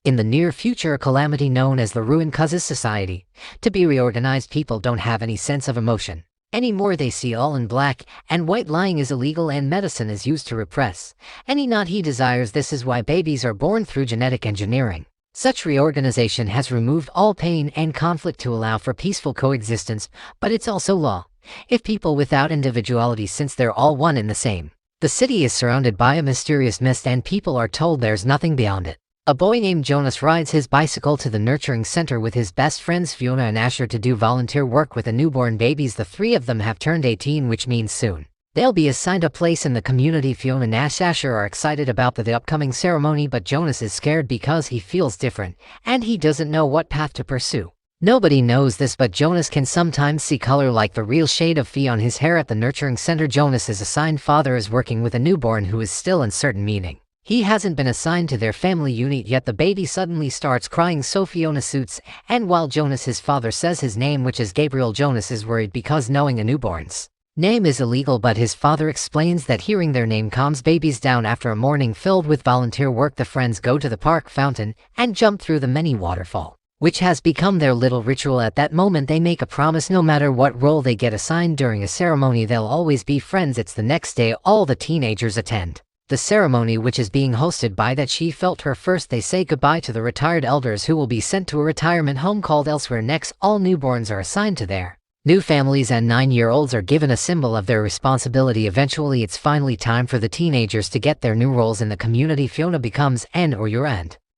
In the near future, a calamity known as the ruin causes society to be reorganized. People don't have any sense of emotion anymore. They see all in black and white. Lying is illegal and medicine is used to repress any not he desires. This is why babies are born through genetic engineering. Such reorganization has removed all pain and conflict to allow for peaceful coexistence, but it's also law if people without individuality, since they're all one and the same. The city is surrounded by a mysterious mist and people are told there's nothing beyond it. A boy named Jonas rides his bicycle to the nurturing center with his best friends Fiona and Asher to do volunteer work with the newborn babies. The three of them have turned 18, which means soon they'll be assigned a place in the community. Fiona and Asher are excited about the upcoming ceremony, but Jonas is scared because he feels different and he doesn't know what path to pursue. Nobody knows this, but Jonas can sometimes see color like the real shade of Fee on his hair. At the nurturing center, Jonas's assigned father is working with a newborn who is still uncertain, meaning he hasn't been assigned to their family unit yet. The baby suddenly starts crying, so Fiona suits, and while Jonas's father says his name, which is Gabriel, Jonas is worried because knowing a newborn's name is illegal, but his father explains that hearing their name calms babies down. After a morning filled with volunteer work, the friends go to the park fountain and jump through the many waterfall, which has become their little ritual. At that moment, they make a promise: no matter what role they get assigned during a ceremony, they'll always be friends. It's the next day. All the teenagers attend the ceremony, which is being hosted by that she felt her first. They say goodbye to the retired elders who will be sent to a retirement home called elsewhere. Next, all newborns are assigned to their new families and 9-year-olds are given a symbol of their responsibility. Eventually, it's finally time for the teenagers to get their new roles in the community. Fiona becomes and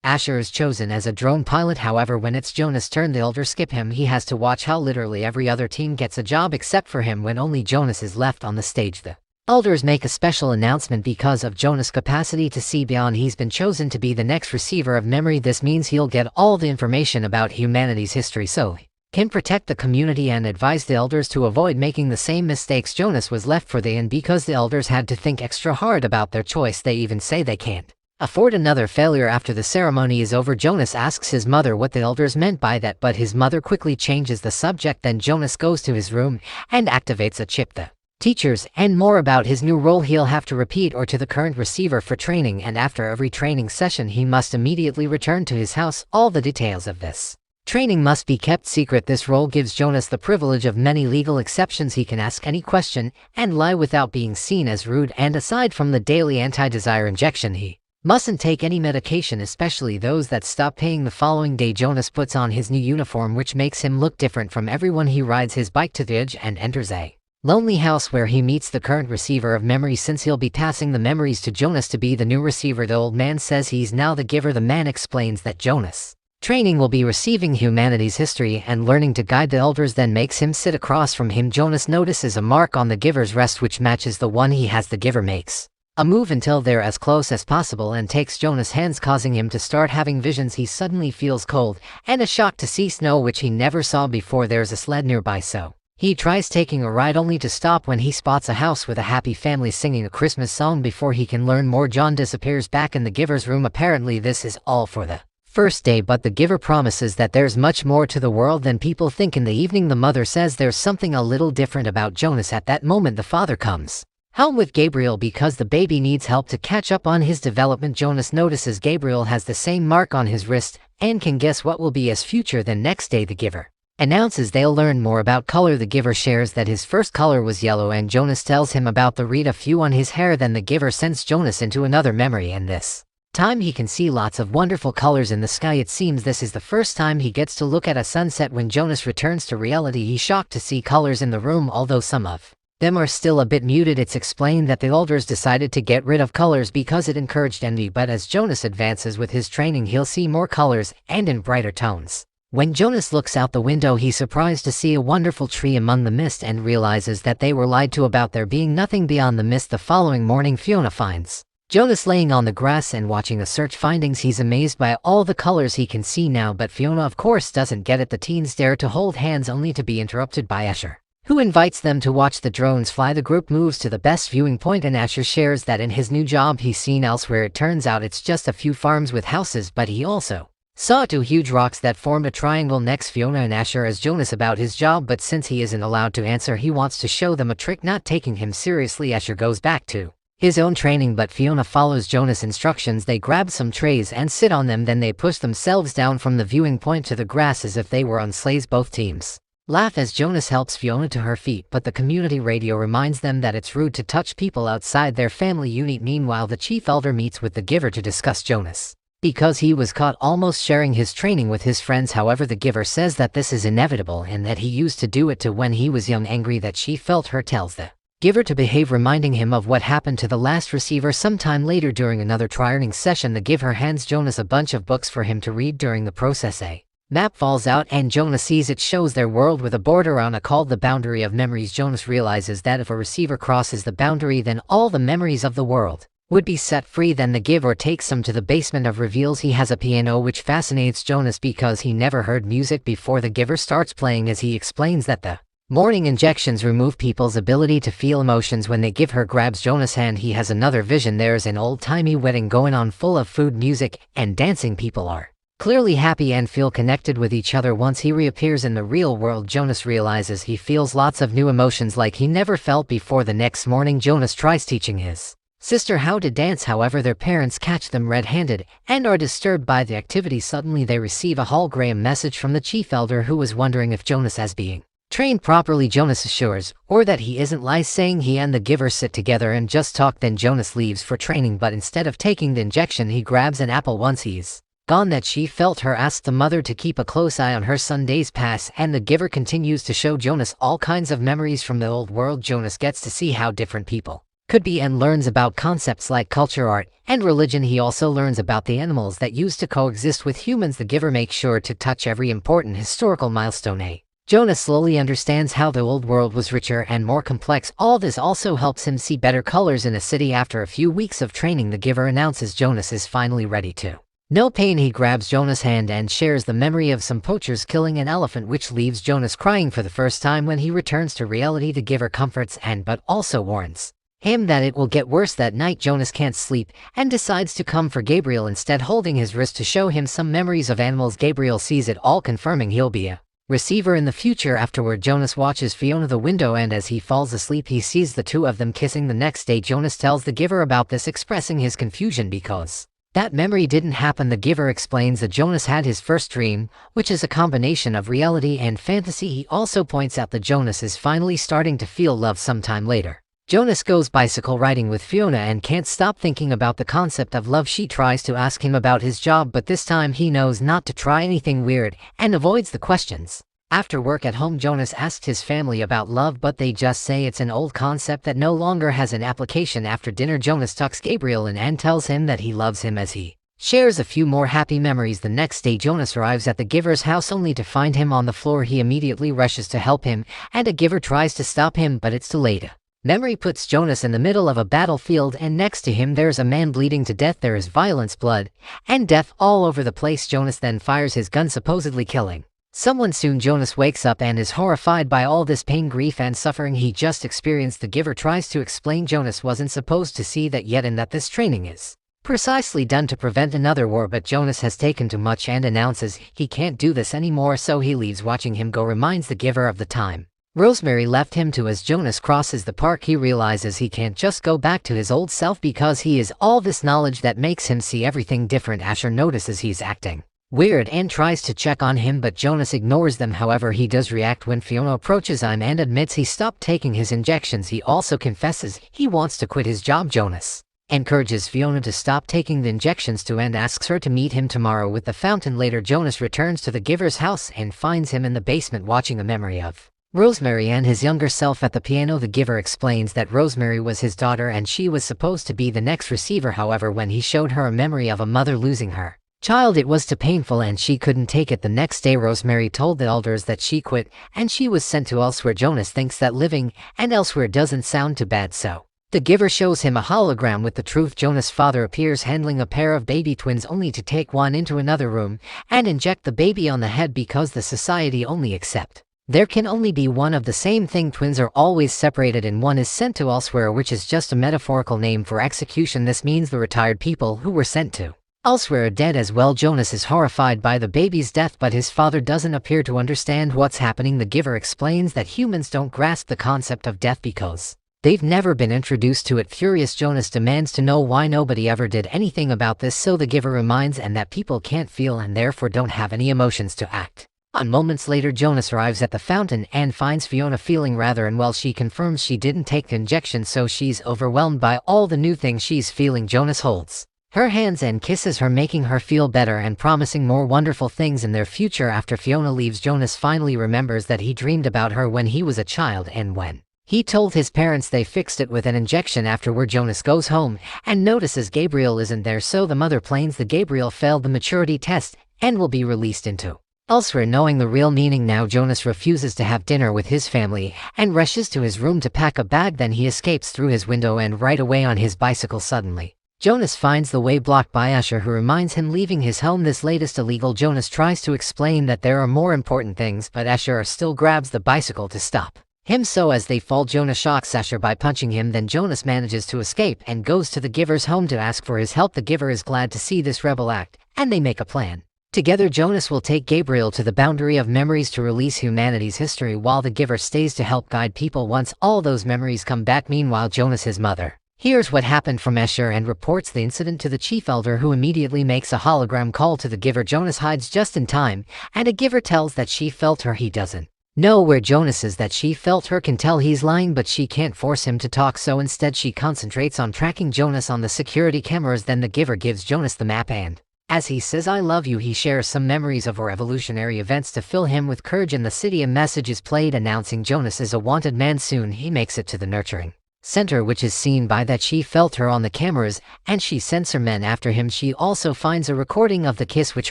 Asher is chosen as a drone pilot. However, when it's Jonas' turn, the elders skip him. He has to watch how literally every other teen gets a job except for him. When only Jonas is left on the stage, the elders make a special announcement because of Jonas' capacity to see beyond. He's been chosen to be the next receiver of memory. This means he'll get all the information about humanity's history so he can protect the community and advise the elders to avoid making the same mistakes. Jonas was left for the end because the elders had to think extra hard about their choice. They even say they can't afford another failure. After the ceremony is over, Jonas asks his mother what the elders meant by that, but his mother quickly changes the subject. Then Jonas goes to his room and activates a chip. The teachers and more about his new role he'll have to repeat or to the current receiver for training, and after every training session he must immediately return to his house. All the details of this training must be kept secret. This role gives Jonas the privilege of many legal exceptions. He can ask any question and lie without being seen as rude, and aside from the daily anti-desire injection, he mustn't take any medication, especially those that stop paying. The following day, Jonas puts on his new uniform, which makes him look different from everyone. He rides his bike to the edge and enters a lonely house where he meets the current receiver of memories. Since he'll be passing the memories to Jonas to be the new receiver, the old man says he's now the giver. The man explains that Jonas' training will be receiving humanity's history and learning to guide the elders, then makes him sit across from him. Jonas notices a mark on the giver's wrist which matches the one he has. The giver makes a move until they're as close as possible and takes Jonas' hands, causing him to start having visions. He suddenly feels cold and a shock to see snow, which he never saw before. There's a sled nearby, so he tries taking a ride, only to stop when he spots a house with a happy family singing a Christmas song. Before he can learn more, John disappears back in the giver's room. Apparently this is all for the first day, but the giver promises that there's much more to the world than people think. In the evening, the mother says there's something a little different about Jonas. At that moment, the father comes home with Gabriel because the baby needs help to catch up on his development. Jonas notices Gabriel has the same mark on his wrist and can guess what will be his future. Then next day, the giver announces they'll learn more about color. The giver shares that his first color was yellow, and Jonas tells him about the reed, a few on his hair. Then the giver sends Jonas into another memory, and this time he can see lots of wonderful colors in the sky. It seems this is the first time he gets to look at a sunset. When Jonas returns to reality, he's shocked to see colors in the room, although some of them are still a bit muted. It's explained that the elders decided to get rid of colors because it encouraged envy, but as Jonas advances with his training, he'll see more colors and in brighter tones. When Jonas looks out the window, he's surprised to see a wonderful tree among the mist and realizes that they were lied to about there being nothing beyond the mist. The following morning, Fiona finds Jonas laying on the grass and watching the search findings. He's amazed by all the colors he can see now, but Fiona of course doesn't get it. The teens dare to hold hands only to be interrupted by Asher, who invites them to watch the drones fly. The group moves to the best viewing point and Asher shares that in his new job he's seen elsewhere. It turns out it's just a few farms with houses, but he also saw 2 huge rocks that formed a triangle. Next, Fiona and Asher ask Jonas about his job, but since he isn't allowed to answer, he wants to show them a trick. Not taking him seriously, Asher goes back to his own training, but Fiona follows Jonas' instructions. They grab some trays and sit on them, then they push themselves down from the viewing point to the grass as if they were on sleighs. Both teams laugh as Jonas helps Fiona to her feet, but the community radio reminds them that it's rude to touch people outside their family unit. Meanwhile, the chief elder meets with the Giver to discuss Jonas, because he was caught almost sharing his training with his friends. However, the Giver says that this is inevitable and that he used to do it too when he was young. Angry that she felt her, tells the Giver to behave, reminding him of what happened to the last receiver. Sometime later, during another training session, the Giver hands Jonas a bunch of books for him to read. During the process, a map falls out and Jonas sees it shows their world with a border on it called the Boundary of Memories. Jonas realizes that if a receiver crosses the boundary, then all the memories of the world would be set free. Then the Giver takes him to the basement of reveals he has a piano, which fascinates Jonas because he never heard music before. The Giver starts playing as he explains that the morning injections remove people's ability to feel emotions. When the Giver grabs Jonas' hand, he has another vision. There's an old-timey wedding going on full of food, music, and dancing. People are clearly happy and feel connected with each other. Once he reappears in the real world, Jonas realizes he feels lots of new emotions like he never felt before. The next morning, Jonas tries teaching his sister how to dance. However, their parents catch them red-handed and are disturbed by the activity. Suddenly, they receive a hologram message from the chief elder, who was wondering if Jonas is being trained properly. Jonas assures or that he isn't, lies, saying he and the Giver sit together and just talk. Then Jonas leaves for training, but instead of taking the injection, he grabs an apple. Once he's gone, that she felt her, asked the mother to keep a close eye on her son. Days pass and the Giver continues to show Jonas all kinds of memories from the old world. Jonas gets to see how different people could be and learns about concepts like culture, art, and religion. He also learns about the animals that used to coexist with humans. The Giver makes sure to touch every important historical milestone. Jonas slowly understands how the old world was richer and more complex. All this also helps him see better colors in a city. After a few weeks of training, the Giver announces Jonas is finally ready to no pain. He grabs Jonas' hand and shares the memory of some poachers killing an elephant, which leaves Jonas crying for the first time. When he returns to reality, the Giver comforts but also warns him that it will get worse. That night, Jonas can't sleep and decides to come for Gabriel instead, holding his wrist to show him some memories of animals. Gabriel sees it all, confirming he'll be a receiver in the future. Afterward, Jonas watches Fiona the window, and as he falls asleep, he sees the two of them kissing. The next day, Jonas tells the Giver about this, expressing his confusion because that memory didn't happen. The Giver explains that Jonas had his first dream, which is a combination of reality and fantasy. He also points out that Jonas is finally starting to feel love. Sometime later, Jonas goes bicycle riding with Fiona and can't stop thinking about the concept of love. She tries to ask him about his job, but this time he knows not to try anything weird and avoids the questions. After work at home, Jonas asks his family about love, but they just say it's an old concept that no longer has an application. After dinner, Jonas tucks Gabriel in and tells him that he loves him as he shares a few more happy memories. The next day, Jonas arrives at the Giver's house only to find him on the floor. He immediately rushes to help him, and a Giver tries to stop him, but it's too late. Memory puts Jonas in the middle of a battlefield, and next to him there's a man bleeding to death. There is violence, blood, and death all over the place. Jonas then fires his gun, supposedly killing someone. Soon Jonas wakes up and is horrified by all this pain, grief, and suffering he just experienced. The Giver tries to explain Jonas wasn't supposed to see that yet, and that this training is precisely done to prevent another war, but Jonas has taken too much and announces he can't do this anymore, so he leaves. Watching him go reminds the Giver of the time Rosemary left him to. As Jonas crosses the park, he realizes he can't just go back to his old self because he is all this knowledge that makes him see everything different. Asher notices he's acting weird and tries to check on him, but Jonas ignores them. However, he does react when Fiona approaches him and admits he stopped taking his injections. He also confesses he wants to quit his job. Jonas encourages Fiona to stop taking the injections too and asks her to meet him tomorrow with the fountain. Later, Jonas returns to the Giver's house and finds him in the basement watching a memory of Rosemary and his younger self at the piano. The Giver explains that Rosemary was his daughter and she was supposed to be the next receiver. However, when he showed her a memory of a mother losing her child, it was too painful and she couldn't take it. The next day, Rosemary told the elders that she quit and she was sent to elsewhere. Jonas thinks that living and elsewhere doesn't sound too bad, so the Giver shows him a hologram with the truth. Jonas' father appears handling a pair of baby twins, only to take one into another room and inject the baby on the head because the society only accept there can only be one of the same thing. Twins are always separated and one is sent to elsewhere, which is just a metaphorical name for execution. This means the retired people who were sent to elsewhere are dead as well. Jonas is horrified by the baby's death, but his father doesn't appear to understand what's happening. The Giver explains that humans don't grasp the concept of death because They've never been introduced to it. Furious, Jonas demands to know why nobody ever did anything about this, so the giver reminds and that people can't feel and therefore don't have any emotions to act. Moments later, Jonas arrives at the fountain and finds Fiona feeling rather unwell. She confirms she didn't take the injection, so she's overwhelmed by all the new things she's feeling. Jonas holds her hands and kisses her, making her feel better and promising more wonderful things in their future. After Fiona leaves, Jonas finally remembers that he dreamed about her when he was a child, and when he told his parents, they fixed it with an injection. Afterward, Jonas goes home and notices Gabriel isn't there, so the mother plans that Gabriel failed the maturity test and will be released into elsewhere. Knowing the real meaning now, Jonas refuses to have dinner with his family and rushes to his room to pack a bag. Then he escapes through his window and right away on his bicycle. Suddenly, Jonas finds the way blocked by Asher, who reminds him leaving his home this latest illegal. Jonas tries to explain that there are more important things, but Asher still grabs the bicycle to stop him, so as they fall, Jonas shocks Asher by punching him. Then Jonas manages to escape and goes to the giver's home to ask for his help. The giver is glad to see this rebel act, and they make a plan. Together, Jonas will take Gabriel to the boundary of memories to release humanity's history, while the giver stays to help guide people once all those memories come back. Meanwhile, Jonas, his mother, hears what happened from Escher and reports the incident to the chief elder, who immediately makes a hologram call to the giver. Jonas hides just in time, and the giver tells that she felt her. He doesn't know where Jonas is, that she felt her can tell he's lying, but she can't force him to talk, so instead she concentrates on tracking Jonas on the security cameras. Then the giver gives Jonas the map, and as he says "I love you," he shares some memories of revolutionary events to fill him with courage. In the city, a message is played announcing Jonas is a wanted man. Soon he makes it to the nurturing center, which is seen by that she felt her on the cameras, and she sends her men after him. She also finds a recording of the kiss, which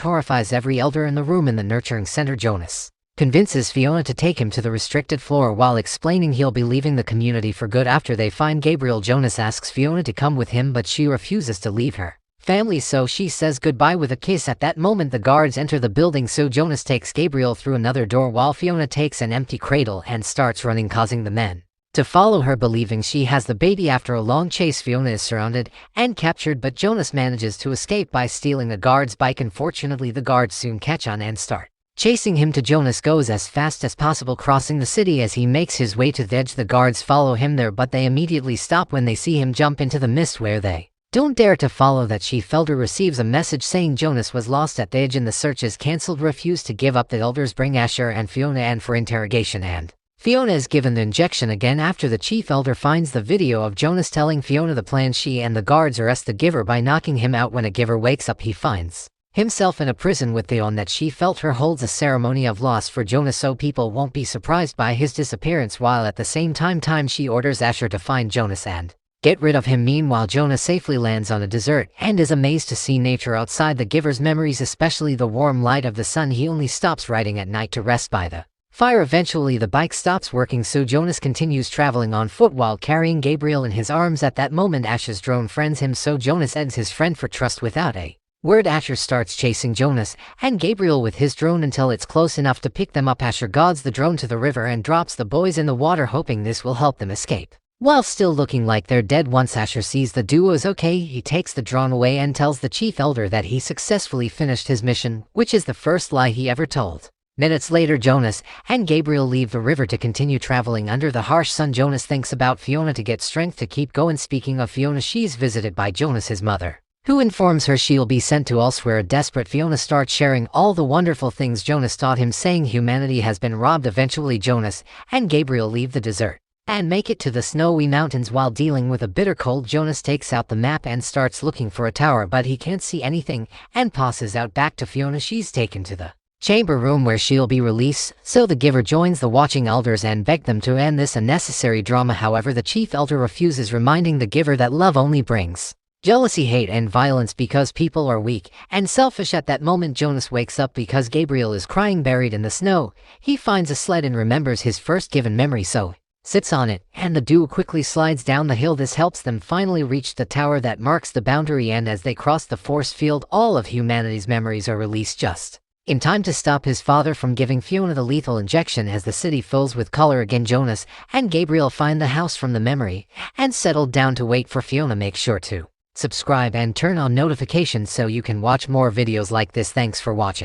horrifies every elder in the room. In the nurturing center, Jonas convinces Fiona to take him to the restricted floor while explaining he'll be leaving the community for good. After they find Gabriel, Jonas asks Fiona to come with him, but she refuses to leave her family, so she says goodbye with a kiss. At that moment, the guards enter the building, so Jonas takes Gabriel through another door while Fiona takes an empty cradle and starts running, causing the men to follow her, believing she has the baby. After a long chase, Fiona is surrounded and captured, but Jonas manages to escape by stealing a guard's bike. Unfortunately, the guards soon catch on and start chasing him. Jonas goes as fast as possible, crossing the city. As he makes his way to the edge, the guards follow him there, but they immediately stop when they see him jump into the mist, where they don't dare to follow. That chief elder receives a message saying Jonas was lost at the edge and the search is cancelled. Refuse to give up. The elders bring Asher and Fiona in for interrogation, and Fiona is given the injection again. After the chief elder finds the video of Jonas telling Fiona the plan, she and the guards arrest the giver by knocking him out. When a giver wakes up, he finds himself in a prison with Theon. That she felt her holds a ceremony of loss for Jonas so people won't be surprised by his disappearance, while at the same time she orders Asher to find Jonas and get rid of him. Meanwhile, Jonas safely lands on a desert and is amazed to see nature outside the giver's memories, especially the warm light of the sun. He only stops riding at night to rest by the fire. Eventually, the bike stops working, so Jonas continues traveling on foot while carrying Gabriel in his arms. At that moment, Asher's drone friends him, so Jonas ends his friend for trust. Without a word, Asher starts chasing Jonas and Gabriel with his drone until it's close enough to pick them up. Asher guides the drone to the river and drops the boys in the water, hoping this will help them escape while still looking like they're dead. Once Asher sees the duo is okay, he takes the drone away and tells the chief elder that he successfully finished his mission, which is the first lie he ever told. Minutes later, Jonas and Gabriel leave the river to continue traveling under the harsh sun. Jonas thinks about Fiona to get strength to keep going. Speaking of Fiona, she's visited by Jonas, his mother, who informs her she'll be sent to elsewhere. Desperate, Fiona starts sharing all the wonderful things Jonas taught him, saying humanity has been robbed. Eventually, Jonas and Gabriel leave the desert and make it to the snowy mountains. While dealing with a bitter cold, Jonas takes out the map and starts looking for a tower, but he can't see anything and passes out. Back to Fiona, she's taken to the chamber room where she'll be released, so the giver joins the watching elders and beg them to end this unnecessary drama. However, the chief elder refuses, reminding the giver that love only brings jealousy, hate, and violence because people are weak and selfish. At that moment, Jonas wakes up because Gabriel is crying buried in the snow. He finds a sled and remembers his first given memory, so sits on it, and the duo quickly slides down the hill. This helps them finally reach the tower that marks the boundary, and as they cross the force field, all of humanity's memories are released just in time to stop his father from giving Fiona the lethal injection. As the city fills with color again, Jonas and Gabriel find the house from the memory and settle down to wait for Fiona. Make sure to subscribe and turn on notifications so you can watch more videos like this. Thanks for watching.